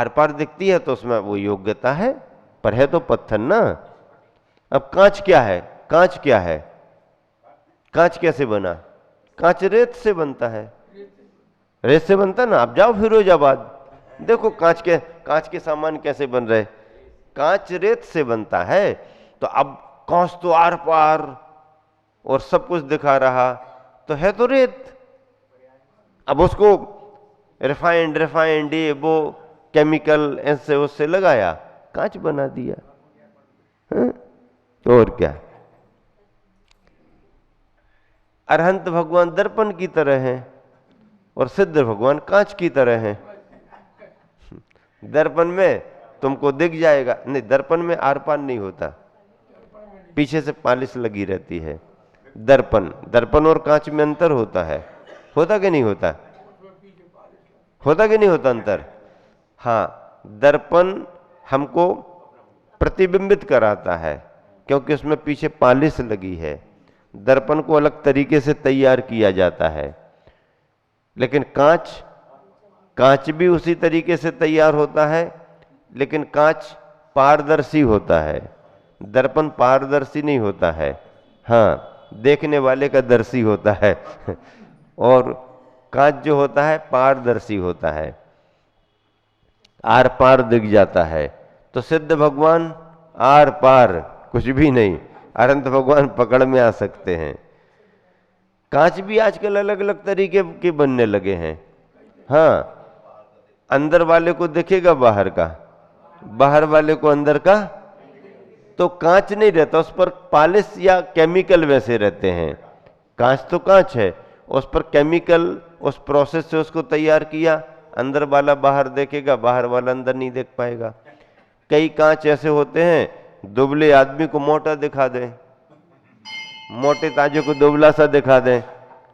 Are पार दिखती है तो उसमें वो योग्यता है, पर है तो पत्थर ना। अब कांच क्या है? कांच क्या है? कांच कैसे बना? कांच रेत से बनता है, रेत से बनता ना। आप जाओ फिरोजाबाद, देखो कांच के सामान कैसे बन रहे। कांच रेत से बनता है। तो अब कांच तो आर पार और सब कुछ दिखा रहा, तो है तो रेत। अब उसको रिफाइंड ये वो केमिकल ऐसे उससे लगाया, कांच बना दिया। हाँ? तो और क्या। अरहंत भगवान दर्पण की तरह हैं और सिद्ध भगवान कांच की तरह हैं। दर्पण में तुमको दिख जाएगा, नहीं दर्पण में आर पार नहीं होता, पीछे से पालिश लगी रहती है। दर्पण और कांच में अंतर होता है, होता कि नहीं होता? होता कि नहीं होता अंतर? हाँ, दर्पण हमको प्रतिबिंबित कराता है क्योंकि उसमें पीछे पालिश लगी है। दर्पण को अलग तरीके से तैयार किया जाता है, लेकिन कांच भी उसी तरीके से तैयार होता है, लेकिन कांच पारदर्शी होता है, दर्पण पारदर्शी नहीं होता है। हाँ, देखने वाले का दर्शी होता है और कांच जो होता है पारदर्शी होता है, आर पार दिख जाता है। तो सिद्ध भगवान आर पार कुछ भी नहीं, अनंत भगवान पकड़ में आ सकते हैं। कांच भी आजकल अलग अलग तरीके के बनने लगे हैं। हाँ, अंदर वाले को दिखेगा बाहर का, बाहर वाले को अंदर का। तो कांच नहीं रहता, उस पर पॉलिश या केमिकल वैसे रहते हैं। कांच तो कांच है, उस पर केमिकल उस प्रोसेस से उसको तैयार किया, अंदर वाला बाहर देखेगा, बाहर वाला अंदर नहीं देख पाएगा। कई कांच ऐसे होते हैं दुबले आदमी को मोटा दिखा दें, मोटे ताजे को दुबला सा दिखा दें,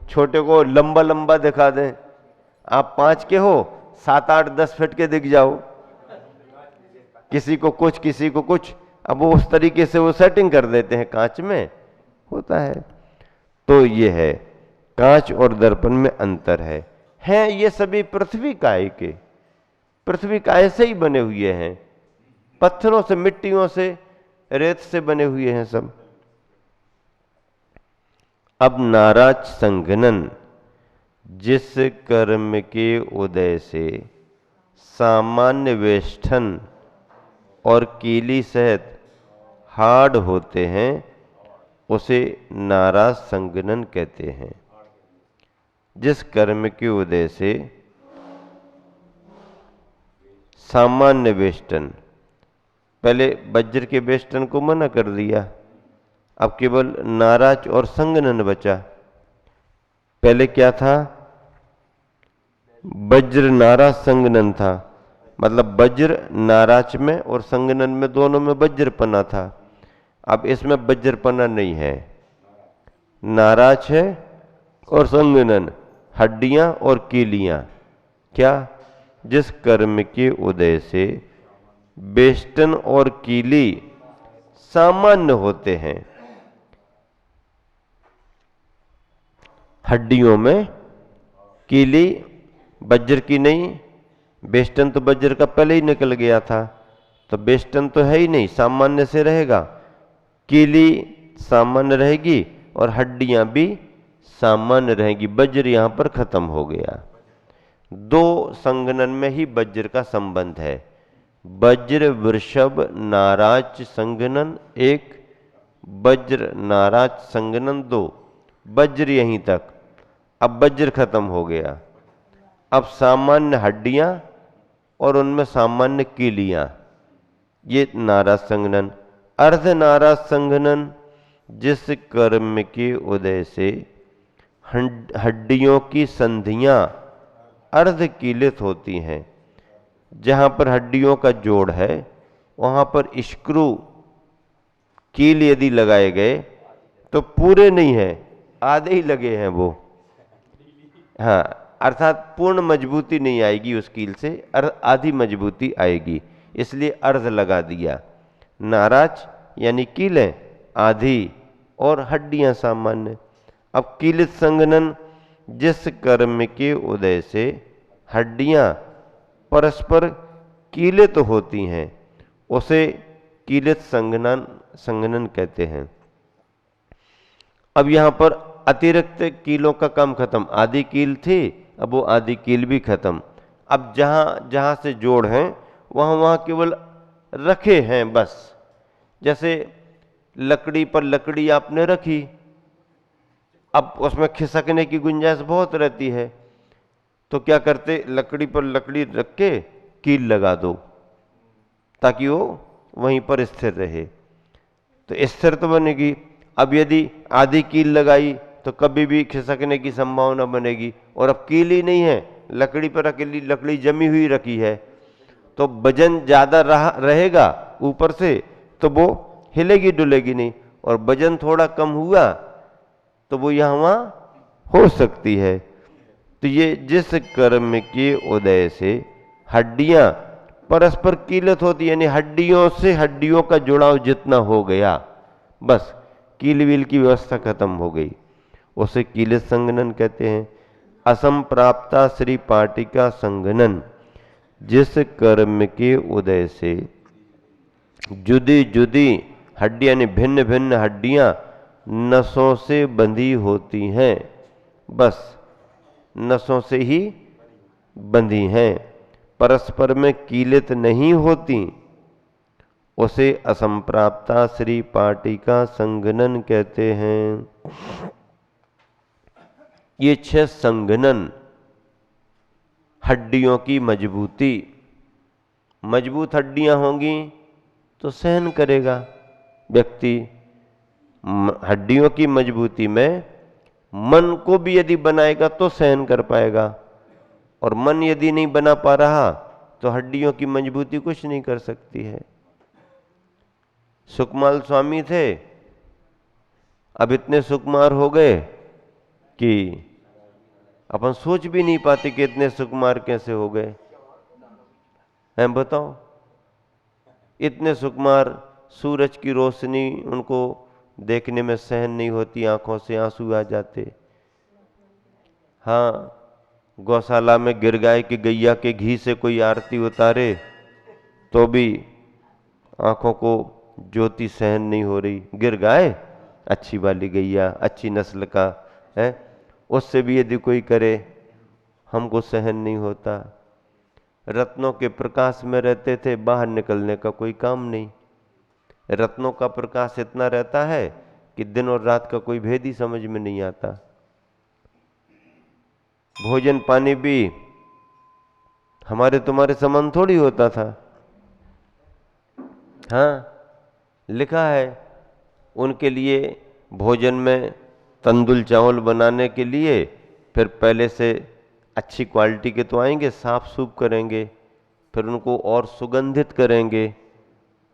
छोटे को लंबा लंबा दिखा दें। आप 5 के हो, 7, 8, 10 फीट के दिख जाओ, किसी को कुछ किसी को कुछ। अब वो उस तरीके से वो सेटिंग कर देते हैं, कांच में होता है। तो ये है, कांच और दर्पण में अंतर है ये सभी पृथ्वी काय के, पृथ्वी काय से ही बने हुए हैं, पत्थरों से, मिट्टियों से, रेत से बने हुए हैं सब। अब नाराज संघनन, जिस कर्म के उदय से सामान्य वेष्टन और कीली सहित हार्ड होते हैं, उसे नाराज संघनन कहते हैं। जिस कर्म के उदय से सामान्य वेष्टन, पहले वज्र के वेष्टन को मना कर दिया, अब केवल नाराज और संघनन बचा। पहले क्या था? वज्र नाराज संघनन था, मतलब वज्र नाराज में और संघनन में, दोनों में वज्रपना था। अब इसमें वज्रपना नहीं है, नाराज है और संघनन, हड्डियां और कीलियां। क्या? जिस कर्म के उदय से वेष्टन और कीली सामान्य होते हैं, हड्डियों में कीली वज्र की नहीं, वेष्टन तो वज्र का पहले ही निकल गया था, तो वेष्टन तो है ही नहीं, सामान्य से रहेगा, कीली सामान्य रहेगी और हड्डियां भी सामान्य रहेगी। वज्र यहां पर खत्म हो गया। 2 संघनन में ही वज्र का संबंध है। वज्र वृषभ नाराज संघनन 1, वज्र नाराज संघनन 2, वज्र यहीं तक। अब वज्र खत्म हो गया, अब सामान्य हड्डियां और उनमें सामान्य कीलियां, ये नाराज संघनन। अर्ध नाराज संघनन, जिस कर्म के उदय से हड्डियों की संधियां अर्ध कीलित होती हैं। जहां पर हड्डियों का जोड़ है वहां पर स्क्रू कील यदि लगाए गए तो पूरे नहीं है, आधे ही लगे हैं वो। हाँ, अर्थात पूर्ण मजबूती नहीं आएगी उस कील से, आधी मजबूती आएगी, इसलिए अर्ध लगा दिया। नाराज यानी कीलें आधी और हड्डियां सामान्य। अब कीलित संघनन, जिस कर्म के उदय से हड्डियां परस्पर कीलें तो होती हैं, उसे कीलित संघनन कहते हैं। अब यहां पर अतिरिक्त कीलों का काम खत्म, आदि कील थी, अब वो आदि कील भी खत्म। अब जहां जहां से जोड़ हैं वहां वहां केवल रखे हैं बस। जैसे लकड़ी पर लकड़ी आपने रखी, अब उसमें खिसकने की गुंजाइश बहुत रहती है, तो क्या करते, लकड़ी पर लकड़ी रख के कील लगा दो ताकि वो वहीं पर स्थिर रहे, तो स्थिर तो बनेगी। अब यदि आधी कील लगाई तो कभी भी खिसकने की संभावना बनेगी, और अब कील ही नहीं है, लकड़ी पर अकेली लकड़ी जमी हुई रखी है, तो वजन ज्यादा रहेगा ऊपर से तो वो हिलेगी डुलेगी नहीं, और वजन थोड़ा कम हुआ तो वो यहां वहां हो सकती है। तो ये जिस कर्म के उदय से हड्डियां परस्पर कीलित होती, यानी हड्डियों से हड्डियों का जुड़ाव जितना हो गया, बस कील वील की व्यवस्था खत्म हो गई, उसे कीलित संघनन कहते हैं। असंप्राप्ता श्री पाटिका संघनन, जिस कर्म के उदय से जुदी जुदी हड्डियां यानी भिन्न भिन्न हड्डियां नसों से बंधी होती हैं, बस नसों से ही बंधी हैं, परस्पर में कीलित नहीं होती, उसे असंप्राप्ता श्री पाटिका संघनन कहते हैं। ये 6 संघनन, हड्डियों की मजबूती, मजबूत हड्डियां होंगी तो सहन करेगा व्यक्ति। हड्डियों की मजबूती में मन को भी यदि बनाएगा तो सहन कर पाएगा, और मन यदि नहीं बना पा रहा तो हड्डियों की मजबूती कुछ नहीं कर सकती है। सुकमाल स्वामी थे, अब इतने सुकुमार हो गए कि अपन सोच भी नहीं पाते कि इतने सुकुमार कैसे हो गए हैं, बताओ। इतने सुकुमार, सूरज की रोशनी उनको देखने में सहन नहीं होती, आंखों से आंसू आ जाते। हाँ, गौशाला में गिर गाय की गैया के घी से कोई आरती उतारे तो भी आंखों को ज्योति सहन नहीं हो रही। गिर गाय अच्छी वाली गैया, अच्छी नस्ल का है, उससे भी यदि कोई करे हमको सहन नहीं होता। रत्नों के प्रकाश में रहते थे, बाहर निकलने का कोई काम नहीं। रत्नों का प्रकाश इतना रहता है कि दिन और रात का कोई भेद ही समझ में नहीं आता। भोजन पानी भी हमारे तुम्हारे समान थोड़ी होता था। हाँ, लिखा है उनके लिए भोजन में तंदुल चावल बनाने के लिए फिर पहले से अच्छी क्वालिटी के तो आएंगे, साफ सूफ करेंगे, फिर उनको और सुगंधित करेंगे।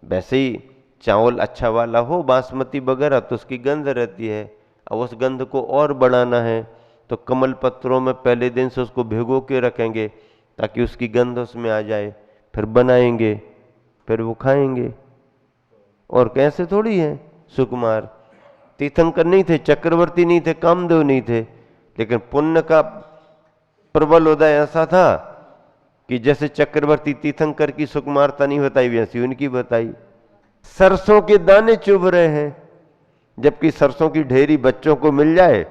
वैसे ही चावल अच्छा वाला हो, बासमती वगैरह, तो उसकी गंध रहती है। अब उस गंध को और बढ़ाना है तो कमल पत्रों में पहले दिन से उसको भिगो के रखेंगे ताकि उसकी गंध उसमें आ जाए, फिर बनाएंगे, फिर वो खाएंगे। और कैसे थोड़ी है सुकुमार, तीर्थंकर नहीं थे, चक्रवर्ती नहीं थे, कामदेव नहीं थे, लेकिन पुण्य का प्रबल उदय ऐसा था कि जैसे चक्रवर्ती तीर्थंकर की सुकुमारता नहीं बताई, वैसी उनकी बताई। सरसों के दाने चुभ रहे हैं, जबकि सरसों की ढेरी बच्चों को मिल जाए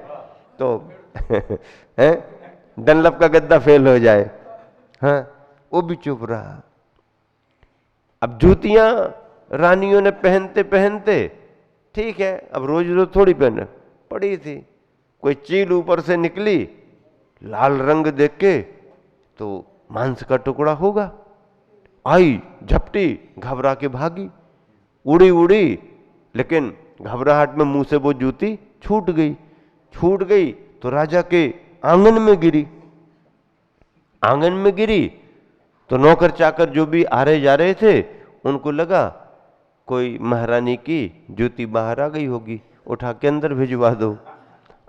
तो है डनलप का गद्दा फेल हो जाए, हाँ, वो भी चुभ रहा। अब जूतियां रानियों ने पहनते पहनते, ठीक है, अब रोज रोज थोड़ी पहन पड़ी थी, कोई चील ऊपर से निकली, लाल रंग देख के तो मांस का टुकड़ा होगा, आई झपटी, घबरा के भागी, उड़ी उड़ी, लेकिन घबराहट में मुंह से वो जूती छूट गई तो राजा के आंगन में गिरी। आंगन में गिरी तो नौकर चाकर जो भी आ रहे जा रहे थे उनको लगा कोई महारानी की जूती बाहर आ गई होगी, उठा के अंदर भिजवा दो।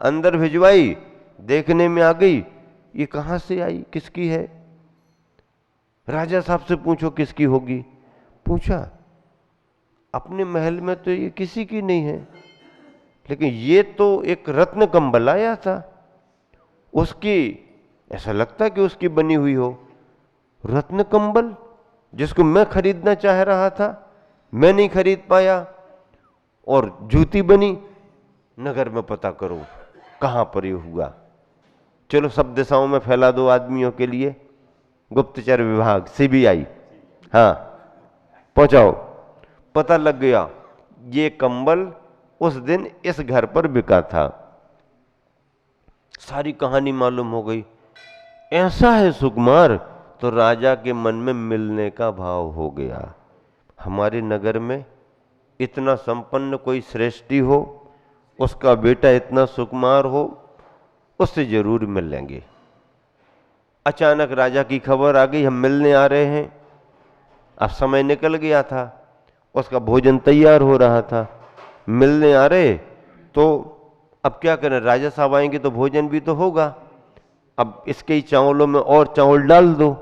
अंदर भिजवाई, देखने में आ गई ये कहां से आई, किसकी है। राजा साहब से पूछो किसकी होगी, पूछा, अपने महल में तो ये किसी की नहीं है, लेकिन ये तो एक रत्न कंबल आया था, उसकी, ऐसा लगता कि उसकी बनी हुई हो। रत्न कंबल, जिसको मैं खरीदना चाह रहा था मैं नहीं खरीद पाया, और जूती बनी, नगर में पता करो कहां पर ये हुआ। चलो सब दिशाओं में फैला दो आदमियों के लिए, गुप्तचर विभाग सीबीआई, हाँ पहुंचाओ। पता लग गया ये कंबल उस दिन इस घर पर बिका था। सारी कहानी मालूम हो गई। ऐसा है सुकुमार, तो राजा के मन में मिलने का भाव हो गया। हमारे नगर में इतना संपन्न कोई श्रेष्ठी हो, उसका बेटा इतना सुकुमार हो, उससे जरूर मिल लेंगे। अचानक राजा की खबर आ गई, हम मिलने आ रहे हैं। अब समय निकल गया था, उसका भोजन तैयार हो रहा था, मिलने आ रहे, तो अब क्या करें, राजा साहब आएंगे तो भोजन भी तो होगा। अब इसके ही चावलों में और चावल डाल दो,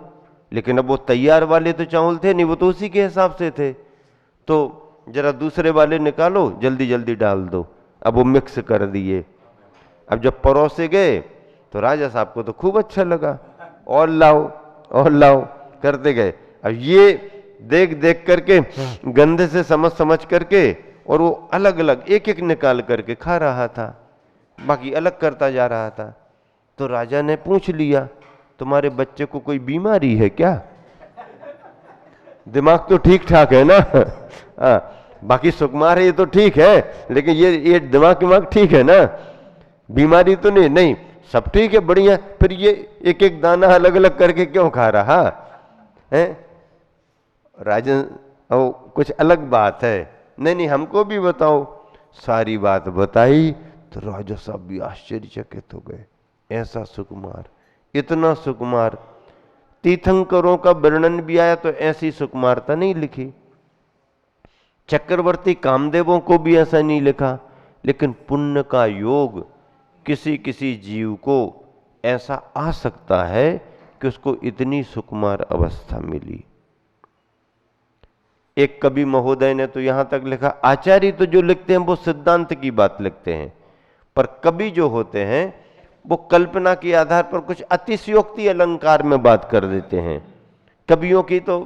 लेकिन अब वो तैयार वाले तो चावल थे नहीं, वो तो उसी के हिसाब से थे, तो जरा दूसरे वाले निकालो, जल्दी जल्दी डाल दो। अब वो मिक्स कर दिए। अब जब परोसे गए तो राजा साहब को तो खूब अच्छा लगा, और लाओ और लाओ करते गए। अब ये देख देख करके, गंदे से समझ समझ करके, और वो अलग अलग एक एक निकाल करके खा रहा था, बाकी अलग करता जा रहा था। तो राजा ने पूछ लिया, तुम्हारे बच्चे को कोई बीमारी है क्या? दिमाग तो ठीक ठाक है ना? बाकी सुकुमार है ये तो ठीक है, लेकिन ये दिमाग ठीक है ना, बीमारी तो नहीं? नहीं, सब ठीक है, बढ़िया। फिर ये एक एक दाना अलग अलग करके क्यों खा रहा है? राजन, ओ कुछ अलग बात है। नहीं नहीं, हमको भी बताओ। सारी बात बताई तो राजा साहब भी आश्चर्यचकित हो गए। ऐसा सुकुमार, इतना सुकुमार। तीर्थंकरों का वर्णन भी आया तो ऐसी सुकुमारता नहीं लिखी, चक्रवर्ती कामदेवों को भी ऐसा नहीं लिखा, लेकिन पुण्य का योग किसी किसी जीव को ऐसा आ सकता है कि उसको इतनी सुकुमार अवस्था मिली। एक कवि महोदय ने तो यहां तक लिखा, आचार्य तो जो लिखते हैं वो सिद्धांत की बात लिखते हैं, पर कवि जो होते हैं वो कल्पना के आधार पर कुछ अतिशयोक्ति अलंकार में बात कर देते हैं। कवियों की तो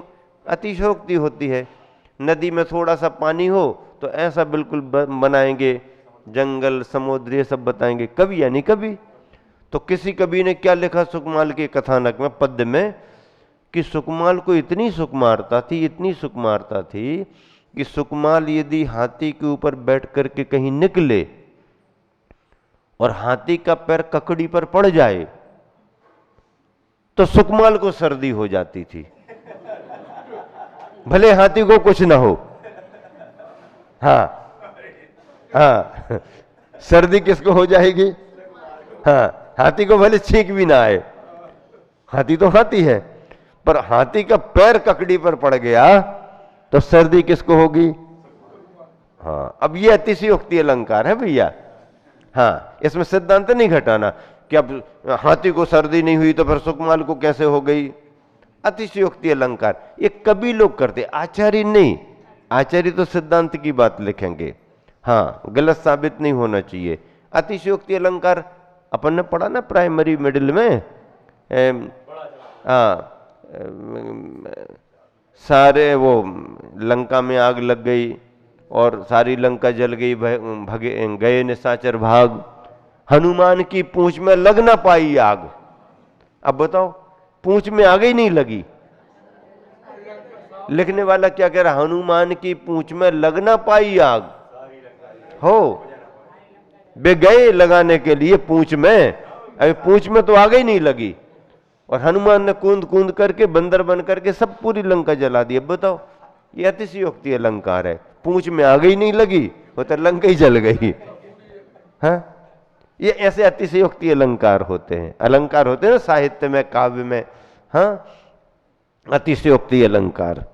अतिशयोक्ति होती है। नदी में थोड़ा सा पानी हो तो ऐसा बिल्कुल बनाएंगे, जंगल समुद्र ये सब बताएंगे, कवि यानी कवि। तो किसी कवि ने क्या लिखा सुकमाल के कथानक में, पद्य में, कि सुकमाल को इतनी सुकुमारता थी, इतनी सुकुमारता थी कि सुकमाल यदि हाथी के ऊपर बैठ करके कहीं निकले और हाथी का पैर ककड़ी पर पड़ जाए तो सुकमाल को सर्दी हो जाती थी, भले हाथी को कुछ ना हो। हाँ हाँ, सर्दी किसको हो जाएगी? हाँ, हाथी को भले छींक भी ना आए, हाथी तो हाथी है, पर हाथी का पैर ककड़ी पर पड़ गया तो सर्दी किसको होगी? हाँ, अब ये अतिशयोक्ति अलंकार है भैया। हाँ, इसमें सिद्धांत नहीं घटाना कि अब हाथी को सर्दी नहीं हुई तो फिर सुकमाल को कैसे हो गई। अतिशयोक्ति अलंकार ये कवि लोग करते, आचार्य नहीं। आचार्य तो सिद्धांत की बात लिखेंगे, हाँ, गलत साबित नहीं होना चाहिए। अतिशयोक्ति अलंकार अपन ने पढ़ा ना प्राइमरी मिडिल में। हाँ, सारे वो लंका में आग लग गई और सारी लंका जल गई, भगे गए निशाचर भाग, हनुमान की पूंछ में लग ना पाई आग। अब बताओ, पूंछ में आग ही नहीं लगी। लिखने वाला क्या कह रहा, हनुमान की पूंछ में लग ना पाई आग हो, वे गए लगाने के लिए पूंछ में, अभी पूंछ में तो आग ही नहीं लगी, और हनुमान ने कूद कूद करके बंदर बन करके सब पूरी लंका जला दी। अब बताओ, ये अतिशयोक्ति अलंकार है। पूंछ में आग ही नहीं लगी, वो तो लंका ही जल गई। हाँ, ये ऐसे अतिशयोक्ति अलंकार होते हैं, अलंकार होते हैं ना साहित्य में, काव्य में। हाँ, अतिशयोक्ति अलंकार,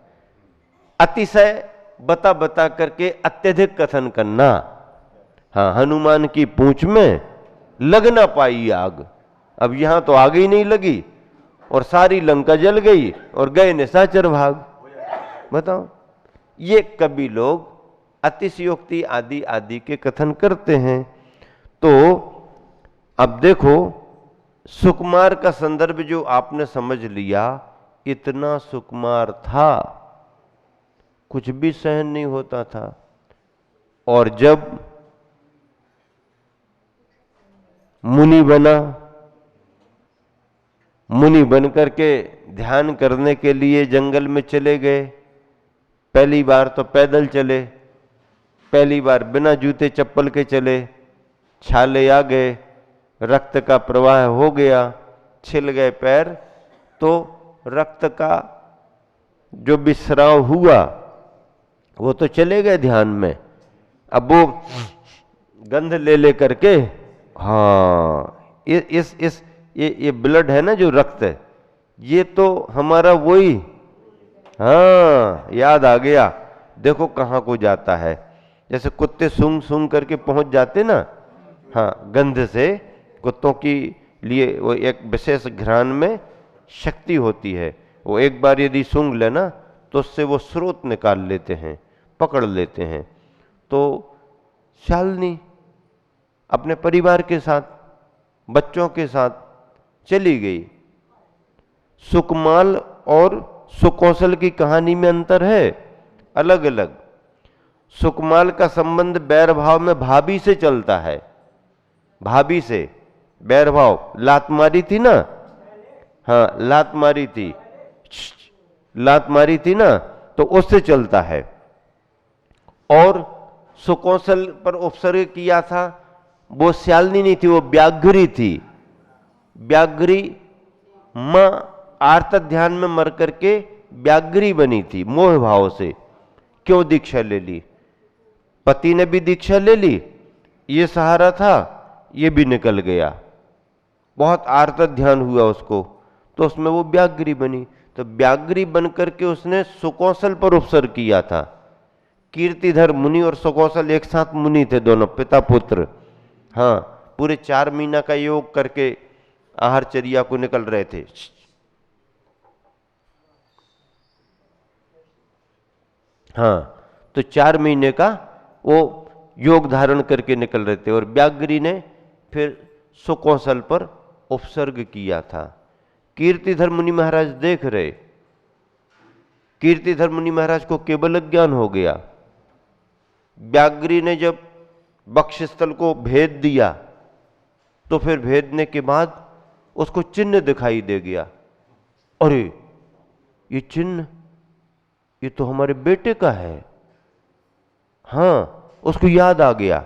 अतिशय बता बता करके अत्यधिक कथन करना। हाँ, हनुमान की पूंछ में लग ना पाई आग, अब यहां तो आग ही नहीं लगी और सारी लंका जल गई और गए निशाचर भाग। बताओ, ये कवि लोग अतिशयोक्ति आदि आदि के कथन करते हैं। तो अब देखो, सुकुमार का संदर्भ जो आपने समझ लिया, इतना सुकुमार था, कुछ भी सहन नहीं होता था। और जब मुनि बना, मुनि बन करके ध्यान करने के लिए जंगल में चले गए। पहली बार तो पैदल चले, पहली बार बिना जूते चप्पल के चले, छाले आ गए, रक्त का प्रवाह हो गया, छिल गए पैर, तो रक्त का जो विस्राव हुआ वो तो चले गए ध्यान में। अब वो गंध ले ले करके, हाँ ये ब्लड है ना, जो रक्त है, ये तो हमारा वही, हाँ याद आ गया। देखो कहाँ को जाता है, जैसे कुत्ते सूंघ सूंघ करके पहुंच जाते ना, हाँ गंध से, कुत्तों की लिए वो एक विशेष घ्राण में शक्ति होती है, वो एक बार यदि सूंघ लेना तो उससे वो स्रोत निकाल लेते हैं, पकड़ लेते हैं। तो शालिनी अपने परिवार के साथ, बच्चों के साथ चली गई। सुकमाल और सुकौशल की कहानी में अंतर है, अलग अलग। सुकमाल का संबंध बैर भाव में भाभी से चलता है, भाभी से बैर भाव, लात मारी थी ना, हाँ लात मारी थी, लात मारी थी ना, तो उससे चलता है। और सुकौशल पर उपसर्ग किया था, वो शालिनी नहीं थी, वो व्याघ्री थी। व्याघ्री मां आर्त ध्यान में मर करके व्याघ्री बनी थी मोह भाव से। क्यों दीक्षा ले ली? पति ने भी दीक्षा ले ली, ये सहारा था, ये भी निकल गया, बहुत आर्त ध्यान हुआ उसको, तो उसमें वो व्याघ्री बनी। तो व्याघ्री बन करके उसने सुकौशल पर उपसर्ग किया था। कीर्तिधर मुनि और सुकौशल एक साथ मुनि थे, दोनों पिता पुत्र, हाँ पूरे 4 महीना का योग करके आहारचर्या को निकल रहे थे। हाँ तो 4 महीने का वो योग धारण करके निकल रहे थे, और व्याघ्री ने फिर सुकौशल पर उपसर्ग किया था। कीर्तिधर मुनि महाराज देख रहे, कीर्तिधर मुनि महाराज को केवल ज्ञान हो गया। व्याघ्री ने जब वक्षस्थल को भेद दिया, तो फिर भेदने के बाद उसको चिन्ह दिखाई दे गया। अरे ये चिन्ह, ये तो हमारे बेटे का है, हाँ उसको याद आ गया।